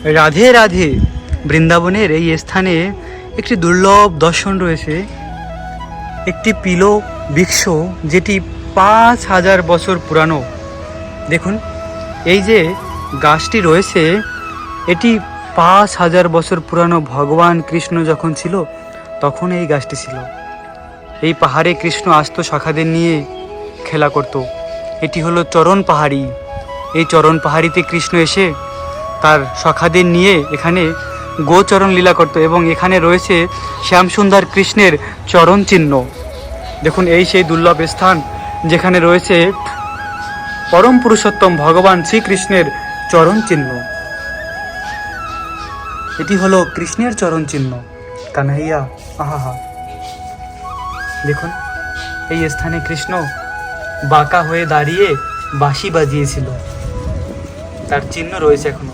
রাধে রাধে। বৃন্দাবনের এই স্থানে একটি দুর্লভ দর্শন রয়েছে, একটি পিলো বৃক্ষ যেটি 5,000 বছর পুরানো। দেখুন, এই যে গাছটি রয়েছে এটি 5,000 বছর পুরানো। ভগবান কৃষ্ণ যখন ছিল তখন এই গাছটি ছিল। এই পাহাড়ে কৃষ্ণ আসতো সখাদের নিয়ে খেলা করত। এটি হলো চরণ পাহাড়ি। এই চরণ পাহাড়িতে কৃষ্ণ এসে তার সখাদের নিয়ে এখানে গোচরণ লীলা করত এবং এখানে রয়েছে শ্যামসুন্দর কৃষ্ণের চরণ চিহ্ন। দেখুন, এই সেই দুর্লভ স্থান যেখানে রয়েছে পরম পুরুষোত্তম ভগবান শ্রীকৃষ্ণের চরণ চিহ্ন। এটি হলো কৃষ্ণের চরণ চিহ্ন। কানাইয়া, আহা! দেখুন, এই স্থানে কৃষ্ণ বাঁকা হয়ে দাঁড়িয়ে বাঁশি বাজিয়েছিল, তার চিহ্ন রয়েছে এখনো।